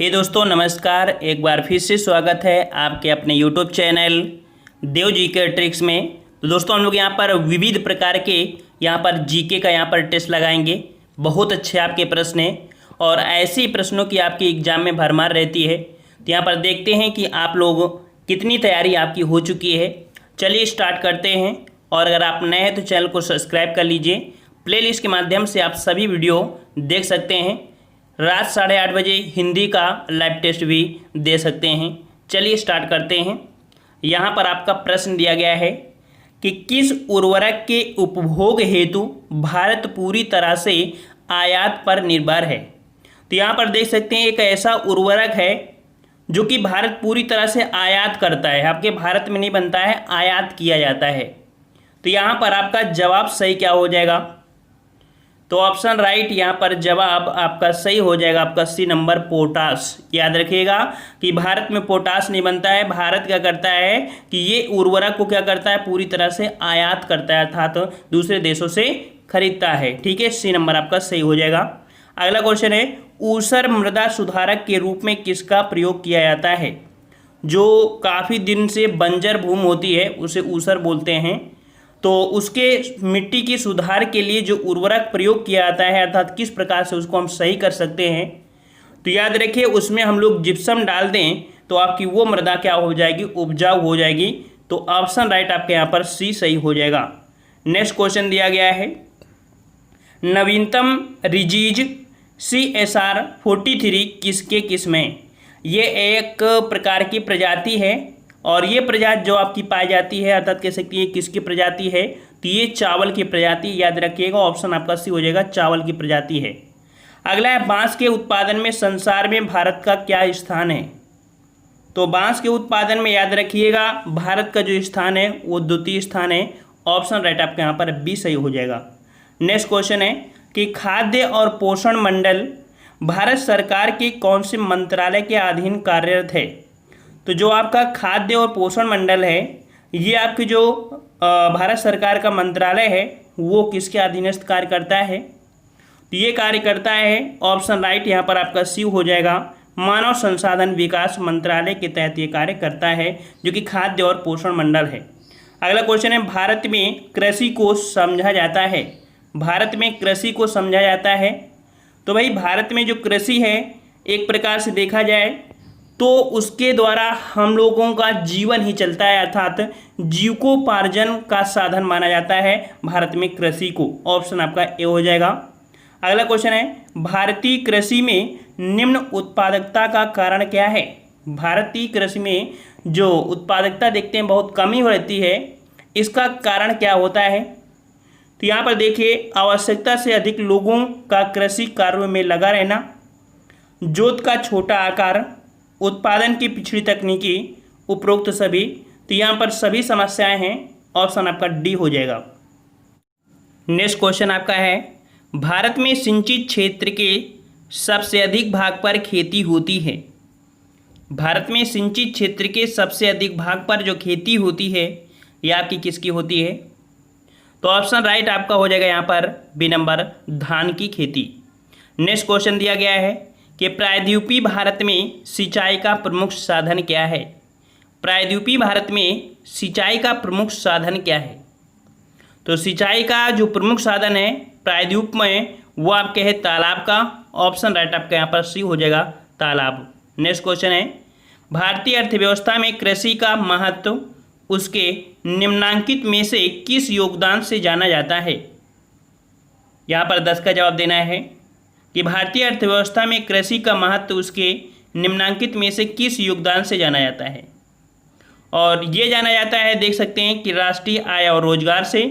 हे दोस्तों नमस्कार। एक बार फिर से स्वागत है आपके अपने यूट्यूब चैनल देव जीके ट्रिक्स में। तो दोस्तों हम लोग यहाँ पर विविध प्रकार के यहाँ पर जीके का यहाँ पर टेस्ट लगाएंगे। बहुत अच्छे आपके प्रश्न हैं और ऐसे प्रश्नों की आपके एग्जाम में भरमार रहती है। तो यहाँ पर देखते हैं कि आप लोग कितनी तैयारी आपकी हो चुकी है। चलिए स्टार्ट करते हैं। और अगर आप नए हैं तो चैनल को सब्सक्राइब कर लीजिए। प्लेलिस्ट के माध्यम से आप सभी वीडियो देख सकते हैं। रात 8:30 बजे हिंदी का लाइव टेस्ट भी दे सकते हैं। चलिए स्टार्ट करते हैं। यहाँ पर आपका प्रश्न दिया गया है कि किस उर्वरक के उपभोग हेतु भारत पूरी तरह से आयात पर निर्भर है। तो यहाँ पर देख सकते हैं एक ऐसा उर्वरक है जो कि भारत पूरी तरह से आयात करता है। आपके भारत में नहीं बनता है, आयात किया जाता है। तो यहाँ पर आपका जवाब सही क्या हो जाएगा? तो ऑप्शन राइट यहाँ पर जवाब आपका सही हो जाएगा। आपका सी नंबर पोटाश। याद रखिएगा कि भारत में पोटाश नहीं बनता है। भारत क्या करता है कि ये उर्वरक को क्या करता है, पूरी तरह से आयात करता है, अर्थात दूसरे देशों से खरीदता है। ठीक है, सी नंबर आपका सही हो जाएगा। अगला क्वेश्चन है, ऊसर मृदा सुधारक के रूप में किसका प्रयोग किया जाता है? जो काफ़ी दिन से बंजर भूमि होती है उसे ऊसर बोलते हैं। तो उसके मिट्टी की सुधार के लिए जो उर्वरक प्रयोग किया जाता है, अर्थात किस प्रकार से उसको हम सही कर सकते हैं, तो याद रखिए उसमें हम लोग जिप्सम डाल दें तो आपकी वो मृदा क्या हो जाएगी, उपजाऊ हो जाएगी। तो ऑप्शन राइट आपके यहाँ पर सी सही हो जाएगा। नेक्स्ट क्वेश्चन दिया गया है, नवीनतम रिजीज CSR 43 किसके किस में? ये एक प्रकार की प्रजाति है और ये प्रजाति जो आपकी पाई जाती है, अर्थात कह सकती है किसकी प्रजाति है, तो ये चावल की प्रजाति। याद रखिएगा ऑप्शन आपका सी हो जाएगा, चावल की प्रजाति है। अगला है, बांस के उत्पादन में संसार में भारत का क्या स्थान है? तो बांस के उत्पादन में याद रखिएगा भारत का जो स्थान है वो द्वितीय स्थान है। ऑप्शन राइट आपके यहाँ पर बी सही हो जाएगा। नेक्स्ट क्वेश्चन है कि खाद्य और पोषण मंडल भारत सरकार के कौन से मंत्रालय के अधीन कार्यरत है? तो जो आपका खाद्य और पोषण मंडल है ये आपकी जो भारत सरकार का मंत्रालय है वो किसके अधीनस्थ कार्य करता है? तो ये कार्य करता है, ऑप्शन राइट यहाँ पर आपका सी हो जाएगा, मानव संसाधन विकास मंत्रालय के तहत ये कार्य करता है, जो कि खाद्य और पोषण मंडल है। अगला क्वेश्चन है, भारत में कृषि को समझा जाता है। भारत में कृषि को समझा जाता है तो भाई भारत में जो कृषि है एक प्रकार से देखा जाए तो उसके द्वारा हम लोगों का जीवन ही चलता है, अर्थात जीविकोपार्जन का साधन माना जाता है भारत में कृषि को। ऑप्शन आपका ए हो जाएगा। अगला क्वेश्चन है, भारतीय कृषि में निम्न उत्पादकता का कारण क्या है? भारतीय कृषि में जो उत्पादकता देखते हैं बहुत कमी हो रहती है, इसका कारण क्या होता है? तो यहाँ पर देखिए, आवश्यकता से अधिक लोगों का कृषि कार्यों में लगा रहना, जोत का छोटा आकार, उत्पादन की पिछड़ी तकनीकी, उपरोक्त सभी। तो यहाँ पर सभी समस्याएं हैं। ऑप्शन आपका डी हो जाएगा। नेक्स्ट क्वेश्चन आपका है, भारत में सिंचित क्षेत्र के सबसे अधिक भाग पर खेती होती है। भारत में सिंचित क्षेत्र के सबसे अधिक भाग पर जो खेती होती है यह आपकी किसकी होती है? तो ऑप्शन राइट आपका हो जाएगा यहाँ पर बी नंबर, धान की खेती। नेक्स्ट क्वेश्चन दिया गया है कि प्रायद्वीपीय भारत में सिंचाई का प्रमुख साधन क्या है? प्रायद्वीपीय भारत में सिंचाई का प्रमुख साधन क्या है? तो सिंचाई का जो प्रमुख साधन है प्रायद्वीप में वो आपके है तालाब का। ऑप्शन राइट आपका यहाँ पर सी हो जाएगा, तालाब। नेक्स्ट क्वेश्चन है, भारतीय अर्थव्यवस्था में कृषि का महत्व उसके निम्नांकित में से किस योगदान से जाना जाता है? यहाँ पर 10 का जवाब देना है कि भारतीय अर्थव्यवस्था में कृषि का महत्व उसके निम्नांकित में से किस योगदान से जाना जाता है? और ये जाना जाता है, देख सकते हैं कि राष्ट्रीय आय और रोजगार से,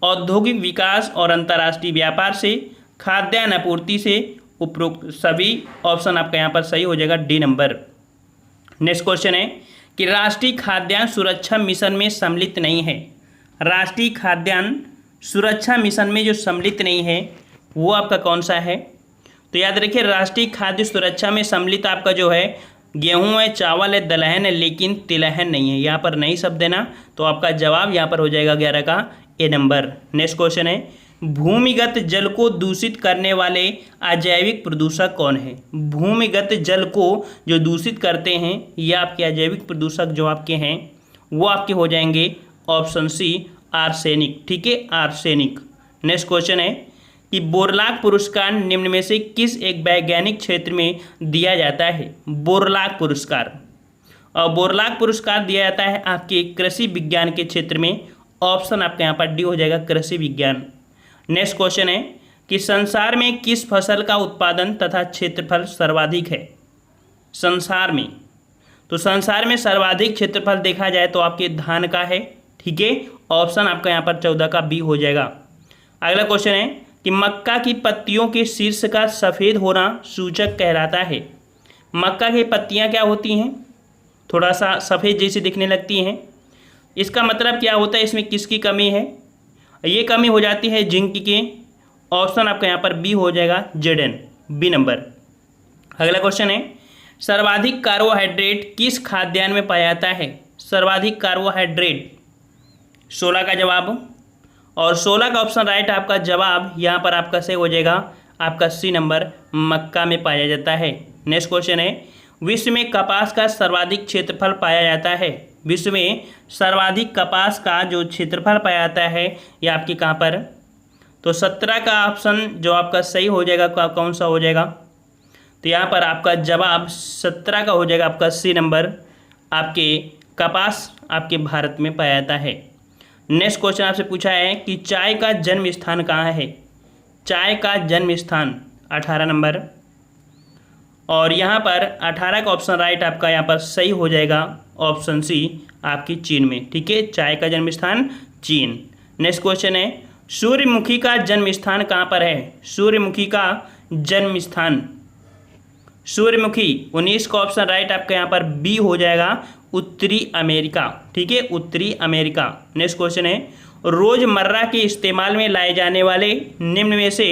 औद्योगिक विकास और अंतर्राष्ट्रीय व्यापार से, खाद्यान्न आपूर्ति से, उपरोक्त सभी। ऑप्शन आपका यहाँ पर सही हो जाएगा, डी नंबर। नेक्स्ट क्वेश्चन है कि राष्ट्रीय खाद्यान्न सुरक्षा मिशन में सम्मिलित नहीं है। राष्ट्रीय खाद्यान्न सुरक्षा मिशन में जो सम्मिलित नहीं है वो आपका कौन सा है? तो याद रखिए राष्ट्रीय खाद्य सुरक्षा में सम्मिलित आपका जो है गेहूं है, चावल है, दलहन है, लेकिन तिलहन नहीं है। यहाँ पर नहीं शब्द देना। तो आपका जवाब यहाँ पर हो जाएगा 11 का ए नंबर। नेक्स्ट क्वेश्चन है, भूमिगत जल को दूषित करने वाले अजैविक प्रदूषक कौन है? भूमिगत जल को जो दूषित करते हैं ये आपके अजैविक प्रदूषक जो आपके हैं वो आपके हो जाएंगे ऑप्शन सी आर्सेनिक। ठीक है, आर्सेनिक। नेक्स्ट क्वेश्चन है कि बोरलॉग पुरस्कार निम्न में से किस एक वैज्ञानिक क्षेत्र में दिया जाता है? बोरलॉग पुरस्कार, और बोरलॉग पुरस्कार दिया जाता है आपके कृषि विज्ञान के क्षेत्र में। ऑप्शन आपका यहाँ पर डी हो जाएगा, कृषि विज्ञान। नेक्स्ट क्वेश्चन है कि संसार में किस फसल का उत्पादन तथा क्षेत्रफल सर्वाधिक है? संसार में, तो संसार में सर्वाधिक क्षेत्रफल देखा जाए तो आपके धान का है। ठीक है, ऑप्शन आपका यहाँ पर 14 का बी हो जाएगा। अगला क्वेश्चन है कि मक्का की पत्तियों के शीर्ष का सफ़ेद होना सूचक कहलाता है। मक्का की पत्तियाँ क्या होती हैं? थोड़ा सा सफ़ेद जैसी दिखने लगती हैं। इसका मतलब क्या होता है? इसमें किसकी कमी है? ये कमी हो जाती है जिंक की। ऑप्शन आपका यहाँ पर बी हो जाएगा, जेडन, बी नंबर। अगला क्वेश्चन है सर्वाधिक कार्बोहाइड्रेट किस खाद्यान्न में पाया जाता है? सर्वाधिक कार्बोहाइड्रेट 16 का जवाब, और 16 का ऑप्शन राइट आपका जवाब यहाँ पर आपका सही हो जाएगा, आपका सी नंबर, मक्का में पाया जाता है। नेक्स्ट क्वेश्चन है विश्व में कपास का सर्वाधिक क्षेत्रफल पाया जाता है। विश्व में सर्वाधिक कपास का जो क्षेत्रफल पाया जाता है ये आपकी कहाँ पर? तो 17 का ऑप्शन जो आपका सही हो जाएगा, कौन सा हो जाएगा? तो यहाँ पर आपका जवाब 17 का हो जाएगा, आपका सी नंबर, आपके कपास आपके भारत में पाया जाता है। नेक्स्ट क्वेश्चन आपसे पूछा है कि चाय का जन्म स्थान कहाँ है? चाय का जन्म स्थान 18 नंबर, और यहाँ पर 18 का ऑप्शन राइट आपका यहाँ पर सही हो जाएगा, ऑप्शन सी आपकी चीन में। ठीक है, चाय का जन्म स्थान चीन। नेक्स्ट क्वेश्चन है सूर्यमुखी का जन्म स्थान कहाँ पर है? सूर्यमुखी का जन्म स्थान, सूर्यमुखी 19 का ऑप्शन राइट आपका यहाँ पर बी हो जाएगा, उत्तरी अमेरिका। ठीक है, उत्तरी अमेरिका। नेक्स्ट क्वेश्चन है रोजमर्रा के इस्तेमाल में लाए जाने वाले निम्न में से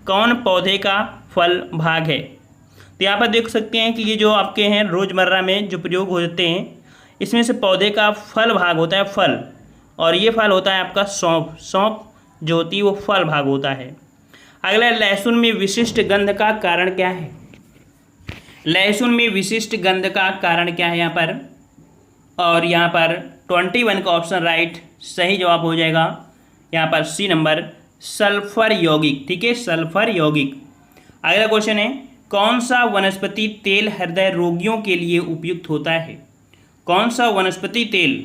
कौन पौधे का फल भाग है? तो यहाँ पर देख सकते हैं कि ये जो आपके हैं रोजमर्रा में जो प्रयोग होते हैं इसमें से पौधे का फल भाग होता है, फल, और ये फल होता है आपका सौंफ। सौंफ जो होती है वो फल भाग होता है। अगला लहसुन में विशिष्ट गंध का कारण क्या है? लहसुन में विशिष्ट गंध का कारण क्या है यहाँ पर? और यहाँ पर 21 का ऑप्शन राइट सही जवाब हो जाएगा, यहाँ पर सी नंबर, सल्फर यौगिक। ठीक है, सल्फर यौगिक। अगला क्वेश्चन है कौन सा वनस्पति तेल हृदय रोगियों के लिए उपयुक्त होता है? कौन सा वनस्पति तेल,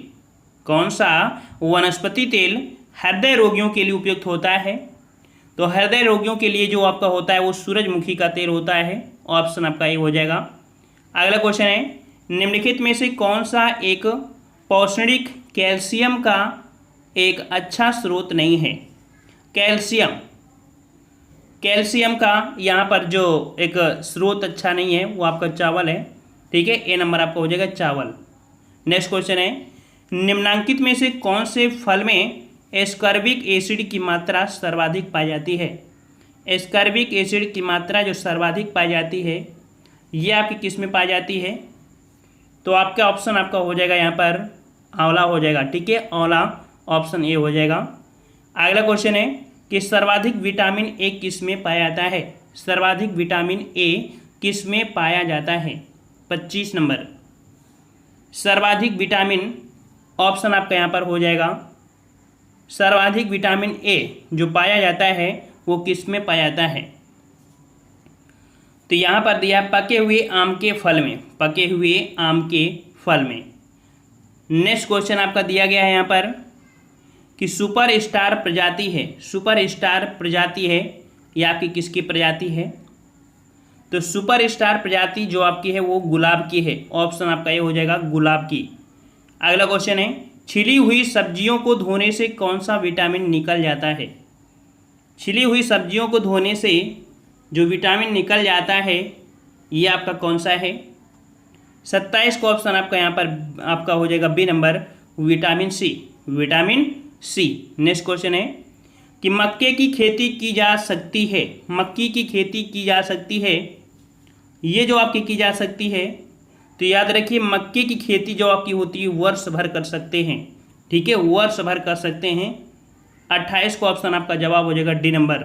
कौन सा वनस्पति तेल हृदय रोगियों के लिए उपयुक्त होता है? तो हृदय रोगियों के लिए जो आपका होता है वो सूरजमुखी का तेल होता है। ऑप्शन आपका ये हो जाएगा। अगला क्वेश्चन है निम्नलिखित में से कौन सा एक पौष्टिक कैल्शियम का एक अच्छा स्रोत नहीं है? कैल्शियम, कैल्शियम का यहाँ पर जो एक स्रोत अच्छा नहीं है वो आपका चावल है। ठीक है, ए नंबर आपका हो जाएगा, चावल। नेक्स्ट क्वेश्चन है निम्नांकित में से कौन से फल में एस्कॉर्बिक एसिड की मात्रा सर्वाधिक पाई जाती है? एस्कॉर्बिक एसिड की मात्रा जो सर्वाधिक पाई जाती है ये आपकी किस में पाई जाती है? तो आपका ऑप्शन आपका हो जाएगा यहाँ पर आंवला हो जाएगा। ठीक है, आंवला, ऑप्शन ए हो जाएगा। अगला क्वेश्चन है कि सर्वाधिक विटामिन ए किस में पाया जाता है? सर्वाधिक विटामिन ए किस में पाया जाता है? 25 नंबर, सर्वाधिक विटामिन, ऑप्शन आपका यहाँ पर हो जाएगा सर्वाधिक विटामिन ए जो पाया जाता है वो किस में पाया जाता है? तो यहाँ पर दिया पके हुए आम के फल में, पके हुए आम के फल में। नेक्स्ट क्वेश्चन आपका दिया गया है यहाँ पर कि सुपर स्टार प्रजाति है, सुपर स्टार प्रजाति है ये आपकी किसकी प्रजाति है? तो सुपर स्टार प्रजाति जो आपकी है वो गुलाब की है। ऑप्शन आपका ये हो जाएगा, गुलाब की। अगला क्वेश्चन है छिली हुई सब्जियों को धोने से कौन सा विटामिन निकल जाता है? छिली हुई सब्जियों को धोने से जो विटामिन निकल जाता है ये आपका कौन सा है? 27 का ऑप्शन आपका यहाँ पर आपका हो जाएगा B number, vitamin C, vitamin C. Next question है कि मक्के की खेती की जा सकती है, मक्की की खेती की जा सकती है, ये जो आपकी की जा सकती है तो याद रखिए मक्के की खेती जो आपकी होती है वर्ष भर कर सकते हैं। ठीक है, वर्ष भर कर सकते हैं। 28 को ऑप्शन आपका जवाब हो जाएगा डी नंबर।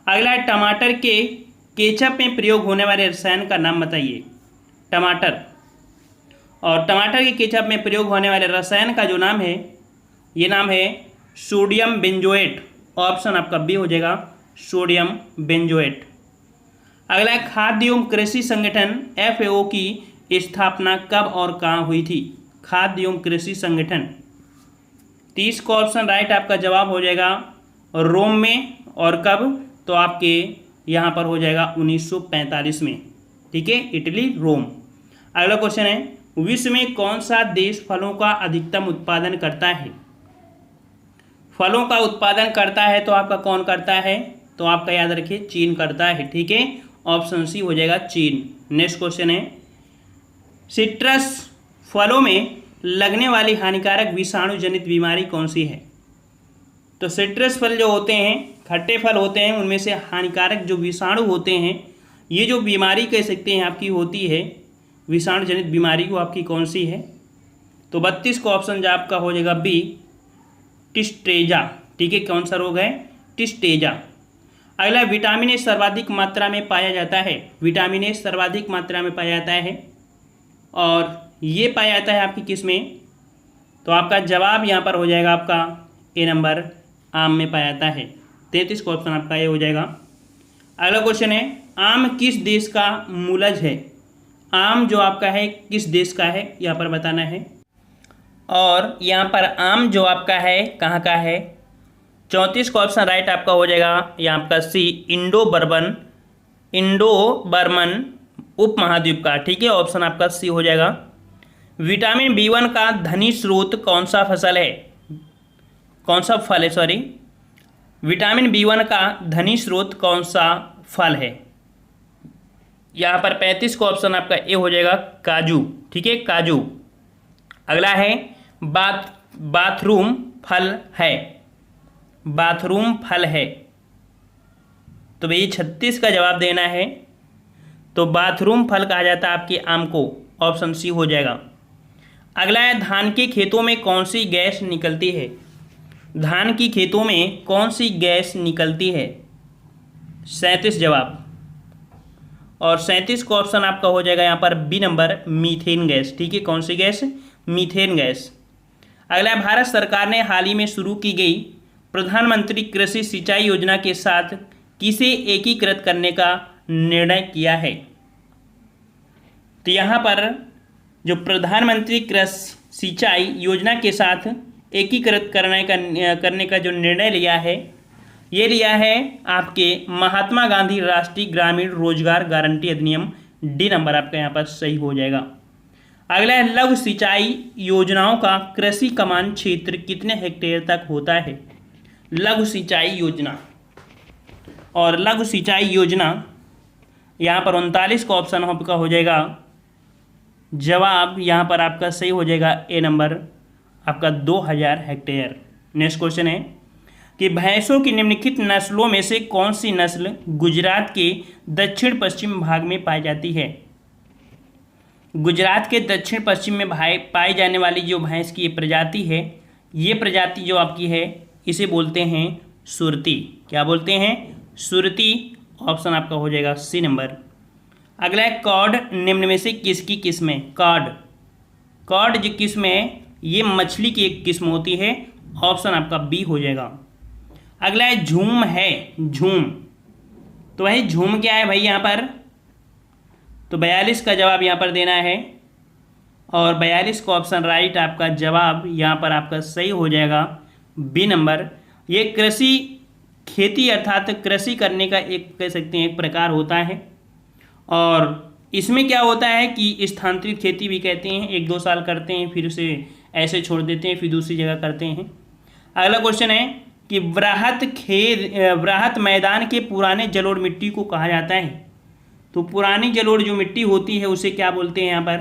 अगला है टमाटर के केचप में प्रयोग होने वाले रसायन का नाम बताइए। टमाटर और टमाटर के केचप में प्रयोग होने वाले रसायन का जो नाम है, ये नाम है सोडियम बेंजोएट। ऑप्शन आपका बी हो जाएगा सोडियम बेंजोएट। अगला है खाद्य एवं कृषि संगठन FAO की स्थापना कब और कहाँ हुई थी। खाद्य एवं कृषि संगठन, 30 को ऑप्शन राइट आपका जवाब हो जाएगा रोम में। और कब, तो आपके यहाँ पर हो जाएगा 1945 में। ठीक है, इटली, रोम। अगला क्वेश्चन है विश्व में कौन सा देश फलों का अधिकतम उत्पादन करता है। फलों का उत्पादन करता है तो आपका कौन करता है, तो आपका याद रखिए चीन करता है। ठीक है, ऑप्शन सी हो जाएगा चीन। नेक्स्ट क्वेश्चन है सिट्रस फलों में लगने वाली हानिकारक विषाणु जनित बीमारी कौन सी है। तो सिट्रस फल जो होते हैं, खट्टे फल होते हैं, उनमें से हानिकारक जो विषाणु होते हैं, ये जो बीमारी कह सकते हैं आपकी होती है विषाणु जनित बीमारी, वो आपकी कौन सी है। तो 32 को ऑप्शन जो आपका हो जाएगा बी टिस्टेजा। ठीक है, कौन सा रोग है, टिस्टेजा। अगला विटामिन ए सर्वाधिक मात्रा में पाया जाता है। विटामिन ए सर्वाधिक मात्रा में पाया जाता है और ये पाया जाता है आपकी किस में, तो आपका जवाब यहाँ पर हो जाएगा आपका ए नंबर, आम में पाया जाता है। 33 का ऑप्शन आपका ये हो जाएगा। अगला क्वेश्चन है आम किस देश का मूलज है। आम जो आपका है किस देश का है, यहाँ पर बताना है। और यहाँ पर आम जो आपका है कहाँ का है। 34 का ऑप्शन राइट आपका हो जाएगा यहाँ आपका सी इंडो बर्मन उपमहाद्वीप का। ठीक है, ऑप्शन आपका सी हो जाएगा। विटामिन B1 का धनी स्रोत कौन सा फसल है, कौन सा फल है, सॉरी। विटामिन B1 का धनी स्रोत कौन सा फल है। यहाँ पर 35 को ऑप्शन आपका ए हो जाएगा काजू। ठीक है, काजू। अगला है बाथरूम फल है। बाथरूम फल है, तो भाई 36 का जवाब देना है। तो बाथरूम फल कहा जाता है आपके आम को, ऑप्शन सी हो जाएगा। अगला है धान के खेतों में कौन सी गैस निकलती है। धान की खेतों में कौन सी गैस निकलती है, 37 जवाब। और 37 को ऑप्शन आपका हो जाएगा यहाँ पर बी नंबर मीथेन गैस। ठीक है, कौन सी गैस, मीथेन गैस। अगला है भारत सरकार ने हाल ही में शुरू की गई प्रधानमंत्री कृषि सिंचाई योजना के साथ किसे एकीकृत करने का निर्णय किया है। तो यहाँ पर जो प्रधानमंत्री कृषि सिंचाई योजना के साथ एकीकृत करने का जो निर्णय लिया है, ये लिया है आपके महात्मा गांधी राष्ट्रीय ग्रामीण रोजगार गारंटी अधिनियम। डी नंबर आपका यहाँ पर सही हो जाएगा। अगला है लघु सिंचाई योजनाओं का कृषि कमान क्षेत्र कितने हेक्टेयर तक होता है। लघु सिंचाई योजना, और लघु सिंचाई योजना यहाँ पर 39 का ऑप्शन आपका हो जाएगा जवाब। यहाँ पर आपका सही हो जाएगा ए नंबर आपका 2000 हेक्टेयर। नेक्स्ट क्वेश्चन है कि भैंसों की निम्नलिखित नस्लों में से कौन सी नस्ल गुजरात के दक्षिण पश्चिम भाग में पाई जाती है। गुजरात के दक्षिण पश्चिम में पाई जाने वाली जो भैंस की प्रजाति है, ये प्रजाति जो आपकी है इसे बोलते हैं सुरती। क्या बोलते हैं, सुरती। ऑप्शन आपका हो जाएगा सी नंबर। अगला है कॉड निम्न में से किसकी किस्म है। कॉड जो किस्म है ये मछली की एक किस्म होती है। ऑप्शन आपका बी हो जाएगा। अगला है झूम है, झूम। तो भाई झूम क्या है भाई यहाँ पर, तो 42 का जवाब यहाँ पर देना है। और 42 का ऑप्शन राइट आपका जवाब यहाँ पर आपका सही हो जाएगा बी नंबर। ये कृषि खेती अर्थात कृषि करने का एक कह सकते हैं एक प्रकार होता है। और इसमें क्या होता है कि स्थानांतरित खेती भी कहते हैं, 1-2 साल करते हैं फिर उसे ऐसे छोड़ देते हैं, फिर दूसरी जगह करते हैं। अगला क्वेश्चन है कि वृहत मैदान के पुराने जलोढ़ मिट्टी को कहा जाता है। तो पुरानी जलोढ़ जो मिट्टी होती है उसे क्या बोलते हैं यहाँ पर,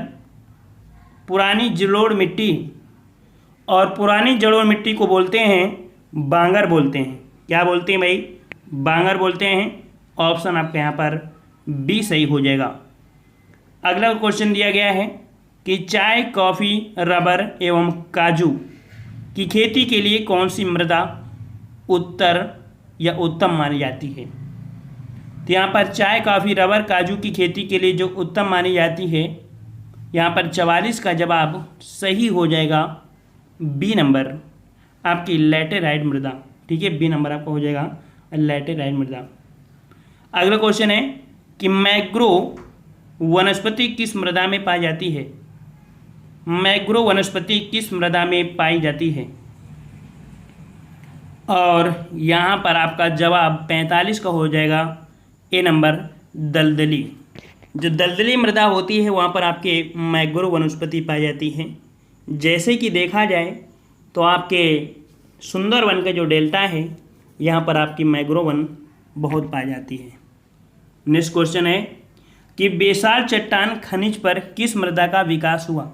पुरानी जलोढ़ मिट्टी। और पुरानी जलोढ़ मिट्टी को बोलते हैं बांगर बोलते हैं। क्या बोलते हैं भाई, बांगर बोलते हैं। ऑप्शन आपके यहाँ पर बी सही हो जाएगा। अगला क्वेश्चन दिया गया है कि चाय, कॉफ़ी, रबर एवं काजू की खेती के लिए कौन सी मृदा उत्तर या उत्तम मानी जाती है। तो यहाँ पर चाय, कॉफ़ी, रबर, काजू की खेती के लिए जो उत्तम मानी जाती है, यहाँ पर 44 का जवाब सही हो जाएगा बी नंबर, आपकी लैटेराइट मृदा। ठीक है, बी नंबर आपका हो जाएगा लैटेराइट मृदा। अगला क्वेश्चन है कि मैग्रो वनस्पति किस मृदा में पाई जाती है? मैग्रो वनस्पति किस मृदा में पाई जाती है? और यहाँ पर आपका जवाब 45 का हो जाएगा ए नंबर, दलदली। जो दलदली मृदा होती है वहाँ पर आपके मैग्रो वनस्पति पाई जाती है। जैसे कि देखा जाए तो आपके सुंदरवन का जो डेल्टा है यहाँ पर आपकी मैग्रो वन बहुत पाई जाती है। नेक्स्ट क्वेश्चन है कि बेसाल चट्टान खनिज पर किस मृदा का विकास हुआ?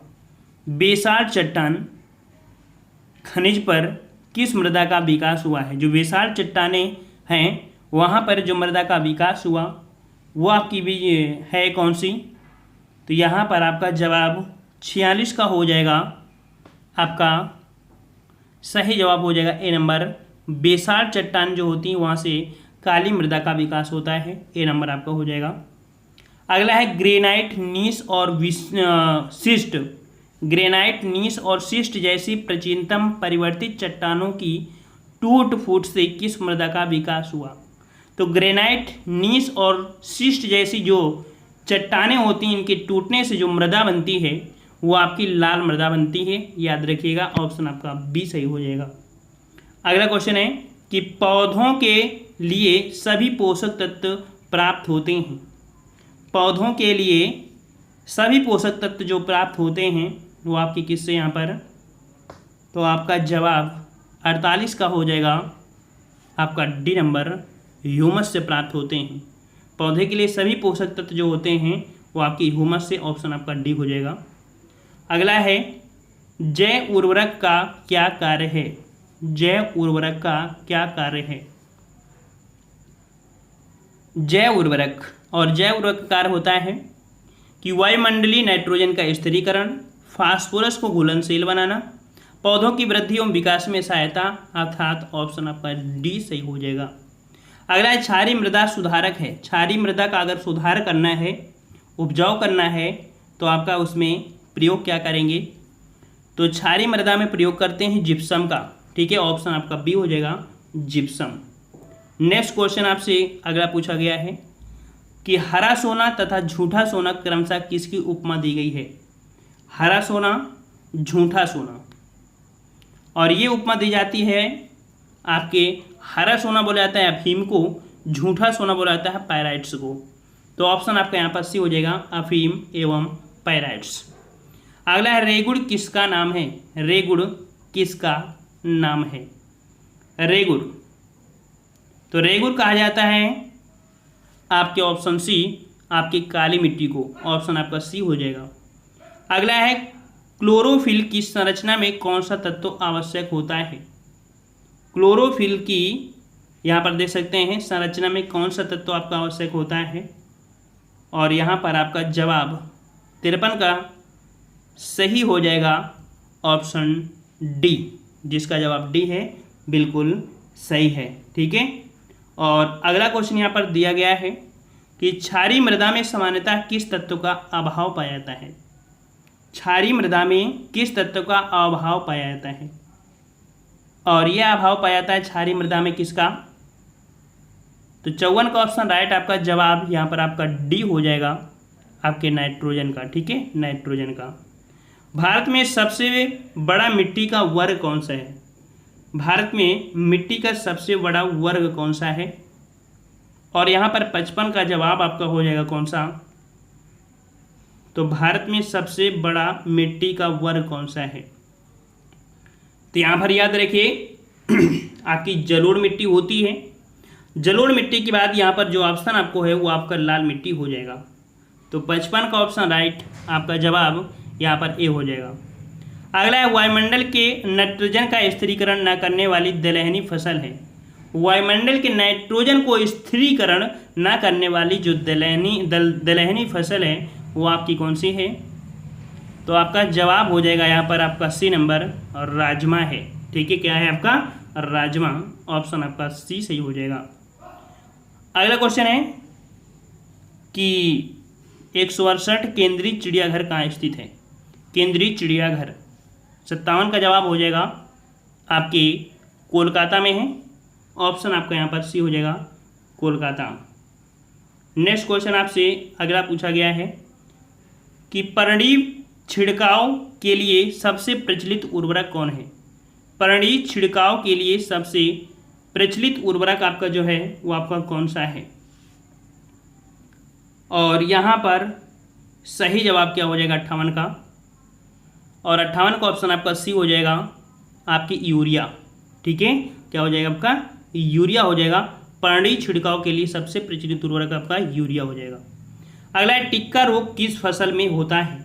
बेसाल चट्टान खनिज पर किस मृदा का विकास हुआ है? जो बेसाल चट्टानें हैं वहाँ पर जो मृदा का विकास हुआ वो आपकी भी है कौन सी? तो यहाँ पर आपका जवाब 46 का हो जाएगा, आपका सही जवाब हो जाएगा ए नंबर। बेसाल चट्टान जो होती है वहाँ से काली मृदा का विकास होता है, ए नंबर आपका हो जाएगा। अगला है ग्रेनाइट, नीस और शिस्ट। ग्रेनाइट, नीस और शिस्ट जैसी प्राचीनतम परिवर्तित चट्टानों की टूट फूट से किस मृदा का विकास हुआ? तो ग्रेनाइट, नीस और शिस्ट जैसी जो चट्टानें होती हैं इनके टूटने से जो मृदा बनती है वो आपकी लाल मृदा बनती है, याद रखिएगा। ऑप्शन आपका बी सही हो जाएगा। अगला क्वेश्चन है कि पौधों के लिए सभी पोषक तत्व प्राप्त होते हैं। पौधों के लिए सभी पोषक तत्व जो प्राप्त होते हैं वो आपकी किससे यहाँ पर? तो आपका जवाब 48 का हो जाएगा, आपका डी नंबर, ह्यूमस से प्राप्त होते हैं। पौधे के लिए सभी पोषक तत्व जो होते हैं वो आपकी ह्यूमस से, ऑप्शन आपका डी हो जाएगा। अगला है जैव उर्वरक का क्या कार्य है? जैव उर्वरक का क्या कार्य है? जैव उर्वरक, और जैव उर्वरक का कार्य होता है कि वायुमंडलीय नाइट्रोजन का स्थिरीकरण, फास्फोरस को घुलनशील बनाना, पौधों की वृद्धि एवं विकास में सहायता, अर्थात ऑप्शन आपका डी सही हो जाएगा। अगला है क्षारीय मृदा सुधारक है। क्षारीय मृदा का अगर सुधार करना है, उपजाऊ करना है, तो आपका उसमें प्रयोग क्या करेंगे? तो क्षारीय मृदा में प्रयोग करते हैं जिप्सम का। ठीक है, ऑप्शन आपका बी हो जाएगा, जिप्सम। नेक्स्ट क्वेश्चन आपसे अगला पूछा गया है कि हरा सोना तथा झूठा सोना क्रमशः किसकी उपमा दी गई है? हरा सोना, झूठा सोना, और ये उपमा दी जाती है आपके हरा सोना बोला जाता है अफीम को, झूठा सोना बोला जाता है पायराइट्स को। तो ऑप्शन आपका यहाँ पर सी हो जाएगा, अफीम एवं पायराइट्स। अगला है रेगुड़ किसका नाम है? रेगुड़ किसका नाम है? रेगुड़, तो रेगुड़ कहा जाता है आपके ऑप्शन सी, आपकी काली मिट्टी को, ऑप्शन आपका सी हो जाएगा। अगला है क्लोरोफिल की संरचना में कौन सा तत्व आवश्यक होता है? क्लोरोफिल की यहाँ पर देख सकते हैं संरचना में कौन सा तत्व आपका आवश्यक होता है, और यहाँ पर आपका जवाब 53 का सही हो जाएगा, ऑप्शन डी, जिसका जवाब डी है, बिल्कुल सही है। ठीक है, और अगला क्वेश्चन यहाँ पर दिया गया है कि क्षारीय मृदा में सामान्यतः किस तत्व का अभाव पाया जाता है? क्षारीय मृदा में किस तत्व का अभाव पाया जाता है? और यह अभाव पाया जाता है क्षारीय मृदा में किसका? तो 54 का ऑप्शन राइट, आपका जवाब यहाँ पर आपका डी हो जाएगा, आपके नाइट्रोजन का। ठीक है, नाइट्रोजन का। भारत में सबसे बड़ा मिट्टी का वर्ग कौन सा है? भारत में मिट्टी का सबसे बड़ा वर्ग कौन सा है? और यहाँ पर 55 का जवाब आपका हो जाएगा कौन सा? तो भारत में सबसे बड़ा मिट्टी का वर्ग कौन सा है? तो यहाँ पर याद रखिए आपकी जलोढ़ मिट्टी होती है। जलोढ़ मिट्टी के बाद यहाँ पर जो ऑप्शन आपको है वो आपका लाल मिट्टी हो जाएगा। तो 55 का ऑप्शन राइट, आपका जवाब यहाँ पर ए हो जाएगा। अगला है वायुमंडल के नाइट्रोजन का स्थिरीकरण न करने वाली दलहनी फसल है। वायुमंडल के नाइट्रोजन को स्थिरीकरण न करने वाली जो दलहनी फसल है वो आपकी कौन सी है? तो आपका जवाब हो जाएगा यहाँ पर आपका सी नंबर, और राजमा है। ठीक है, क्या है आपका? राजमा, ऑप्शन आपका सी सही हो जाएगा। अगला क्वेश्चन है कि 168 केंद्रीय चिड़ियाघर कहाँ स्थित है? केंद्रीय चिड़ियाघर 57 का जवाब हो जाएगा आपके कोलकाता में है, ऑप्शन आपका यहाँ पर सी हो जाएगा कोलकाता। नेक्स्ट क्वेश्चन आपसे अगला पूछा गया है कि परंडी छिड़काव के लिए सबसे प्रचलित उर्वरक कौन है? परंडी छिड़काव के लिए सबसे प्रचलित उर्वरक आपका जो है वो आपका कौन सा है? और यहाँ पर सही जवाब क्या हो जाएगा 58 का, और 58 का ऑप्शन आपका सी हो जाएगा आपकी यूरिया। ठीक है, क्या हो जाएगा आपका यूरिया हो जाएगा। परंडी छिड़काव के लिए सबसे प्रचलित उर्वरक आपका यूरिया हो जाएगा। अगला है टिक्का रोग किस फसल में होता है?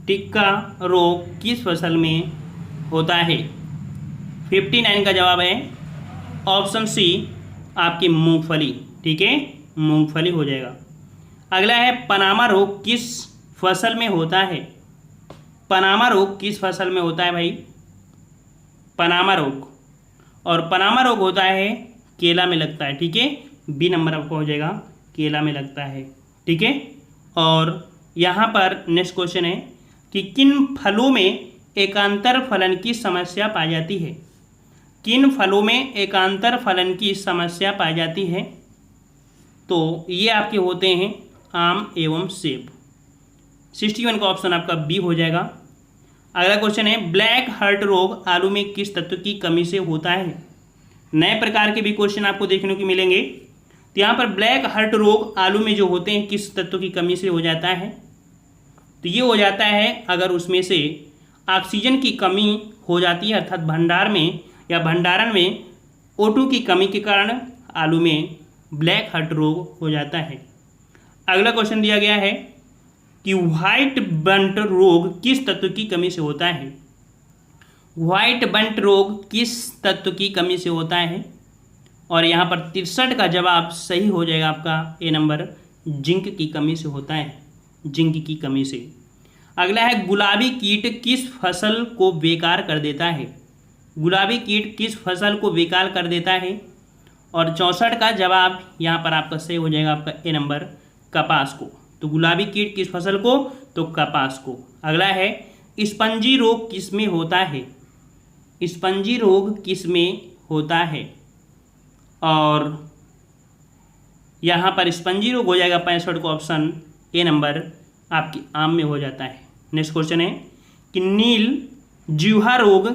टिक्का रोग किस फसल में होता है? 59 का जवाब है ऑप्शन सी आपकी मूंगफली। ठीक है, मूंगफली हो जाएगा। अगला है पनामा रोग किस फसल में होता है? पनामा रोग किस फसल में होता है भाई? पनामा रोग, और पनामा रोग होता है केला में लगता है। ठीक है, बी नंबर आपको हो जाएगा केला में लगता है। ठीक है, और यहाँ पर नेक्स्ट क्वेश्चन है कि किन फलों में एकांतर फलन की समस्या पाई जाती है? किन फलों में एकांतर फलन की समस्या पाई जाती है? तो ये आपके होते हैं आम एवं सेब। 61 का ऑप्शन आपका बी हो जाएगा। अगला क्वेश्चन है ब्लैक हार्ट रोग आलू में किस तत्व की कमी से होता है? नए प्रकार के भी क्वेश्चन आपको देखने को मिलेंगे। तो यहाँ पर ब्लैक हार्ट रोग आलू में जो होते हैं किस तत्व की कमी से हो जाता है? तो ये हो जाता है अगर उसमें से ऑक्सीजन की कमी हो जाती है, अर्थात भंडार में या भंडारण में O2 की कमी के कारण आलू में ब्लैक हार्ट रोग हो जाता है। अगला क्वेश्चन दिया गया है कि व्हाइट बंट रोग किस तत्व की कमी से होता है? व्हाइट बंट रोग किस तत्व की कमी से होता है? और यहाँ पर 63 का जवाब सही हो जाएगा आपका ए नंबर, जिंक की कमी से होता है, जिंक की कमी से। अगला है गुलाबी कीट किस फसल को बेकार कर देता है? गुलाबी कीट किस फसल को बेकार कर देता है? और 64 का जवाब यहाँ पर आपका सही हो जाएगा आपका ए नंबर, कपास को। तो गुलाबी कीट किस फसल को? तो कपास को। अगला है स्पंजी रोग किस में होता है? स्पंजी रोग किस में होता है? और यहाँ पर स्पंजी रोग हो जाएगा 65 को, ऑप्शन ए नंबर आपकी आम में हो जाता है। नेक्स्ट क्वेश्चन है कि नील जिह्वा रोग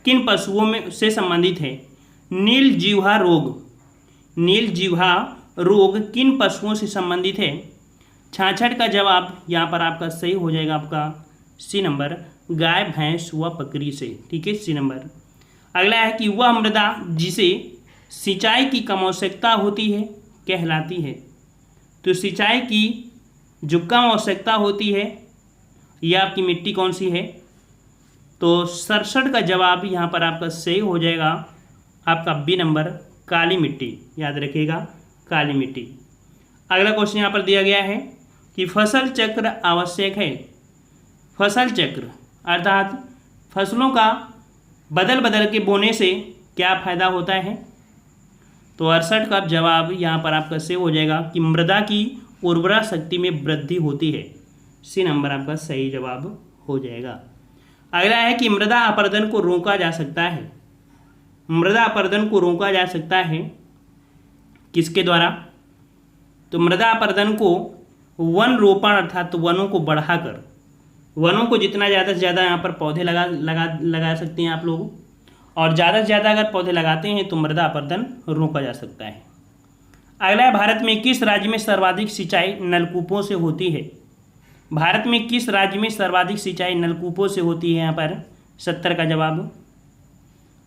किन पशुओं में से संबंधित है? नील जिह्वा रोग, नील जिह्वा रोग किन पशुओं से संबंधित है? 66 का जवाब यहाँ पर आपका सही हो जाएगा आपका सी नंबर, गाय भैंस व बकरी से। ठीक है, सी नंबर। अगला है कि वह मृदा जिसे सिंचाई की कम आवश्यकता होती है कहलाती है? तो सिंचाई की जो कम आवश्यकता होती है यह आपकी मिट्टी कौन सी है? तो 67 का जवाब यहाँ पर आपका सही हो जाएगा आपका बी नंबर, काली मिट्टी। याद रखिएगा, काली मिट्टी। अगला क्वेश्चन यहाँ पर दिया गया है कि फसल चक्र आवश्यक है। फसल चक्र अर्थात फसलों का बदल बदल के बोने से क्या फायदा होता है? तो 68 का जवाब यहाँ पर आपका सही हो जाएगा कि मृदा की उर्वरा शक्ति में वृद्धि होती है। सी नंबर आपका सही जवाब हो जाएगा। अगला है कि मृदा अपरदन को रोका जा सकता है। मृदा अपरदन को रोका जा सकता है किसके द्वारा? तो मृदा अपरदन को वन रोपण अर्थात वनों को बढ़ाकर, वनों को जितना ज़्यादा से ज़्यादा यहाँ पर पौधे लगा सकते हैं आप लोग, और ज़्यादा से ज़्यादा अगर पौधे लगाते हैं तो मृदा अपरदन रोका जा सकता है। अगला है भारत में किस राज्य में सर्वाधिक सिंचाई नलकूपों से होती है? भारत में किस राज्य में सर्वाधिक सिंचाई नलकूपों से होती है? यहाँ पर 70 का जवाब,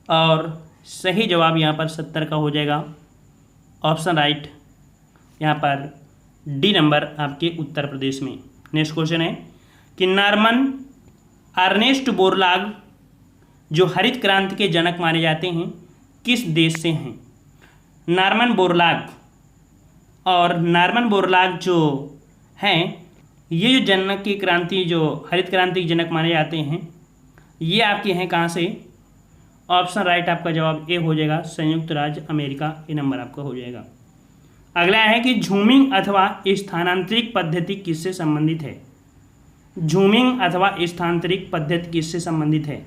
और सही जवाब यहाँ पर 70 का हो जाएगा, ऑप्शन राइट यहाँ पर डी नंबर आपके उत्तर प्रदेश में। नेक्स्ट क्वेश्चन है कि नॉर्मन अर्नेस्ट बोरलाग जो हरित क्रांति के जनक माने जाते हैं किस देश से हैं? नॉर्मन बोरलाग, और नॉर्मन बोरलाग जो हैं ये जो जनक की क्रांति, जो हरित क्रांति के जनक माने जाते हैं, ये आपके हैं कहाँ से? ऑप्शन राइट आपका जवाब ए हो जाएगा, संयुक्त राज्य अमेरिका, ये नंबर आपका हो जाएगा। अगला है कि झूमिंग अथवा स्थानांतरित पद्धति किससे संबंधित है? झूमिंग अथवा स्थानांतरित पद्धति किससे संबंधित है?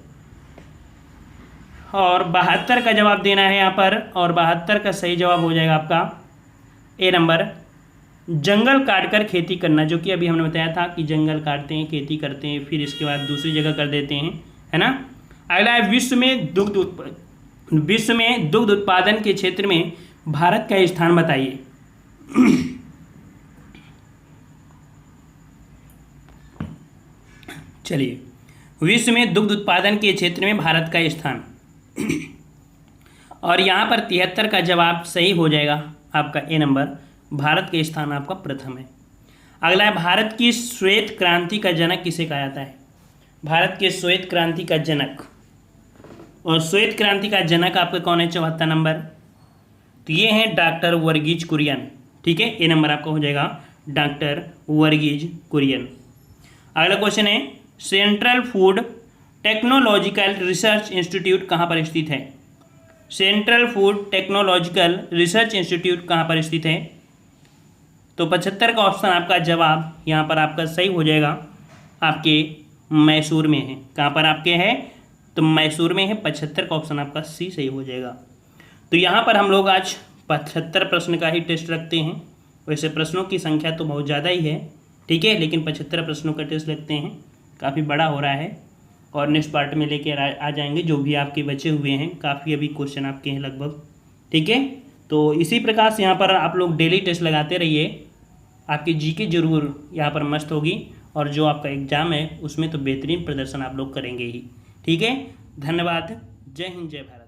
और 72 का जवाब देना है यहाँ पर, और 72 का सही जवाब हो जाएगा आपका ए नंबर, जंगल काटकर खेती करना, जो कि अभी हमने बताया था कि जंगल काटते हैं, खेती करते हैं, फिर इसके बाद दूसरी जगह कर देते हैं, है ना। अगला है विश्व में दुग्ध उत्पादन के क्षेत्र में भारत का स्थान बताइए। चलिए, विश्व में दुग्ध उत्पादन के क्षेत्र में भारत का स्थान, और यहाँ पर 73 का जवाब सही हो जाएगा आपका ए नंबर, भारत के स्थान आपका प्रथम है। अगला है भारत की श्वेत क्रांति का जनक किसे कहा जाता है? भारत के श्वेत क्रांति का जनक, और श्वेत क्रांति का जनक आपका कौन है? 74 नंबर, तो ये हैं डॉक्टर वर्गीज कुरियन, ठीक है, ए नंबर आपका हो जाएगा डॉक्टर वर्गीज कुरियन। अगला क्वेश्चन है central food technological research institute कहाँ पर स्थित है? Central food technological research institute कहाँ पर स्थित है? तो 75 का ऑप्शन आपका जवाब यहाँ पर आपका सही हो जाएगा, आपके मैसूर में है। कहाँ पर आपके है? तो मैसूर में है। 75 का ऑप्शन आपका सी सही हो जाएगा। तो यहाँ पर हम लोग आज 75 प्रश्न का ही टेस्ट रखते हैं। वैसे प्रश्नों की संख्या तो बहुत ज़्यादा ही है, ठीक है, लेकिन 75 प्रश्नों का टेस्ट रखते हैं, काफ़ी बड़ा हो रहा है, और नेक्स्ट पार्ट में लेके आ जाएंगे जो भी आपके बचे हुए हैं, काफ़ी अभी क्वेश्चन आपके हैं लगभग, ठीक है। तो इसी प्रकार से यहाँ पर आप लोग डेली टेस्ट लगाते रहिए, आपकी जीके जरूर यहाँ पर मस्त होगी, और जो आपका एग्ज़ाम है उसमें तो बेहतरीन प्रदर्शन आप लोग करेंगे ही, ठीक है। धन्यवाद, जय हिंद, जय भारत।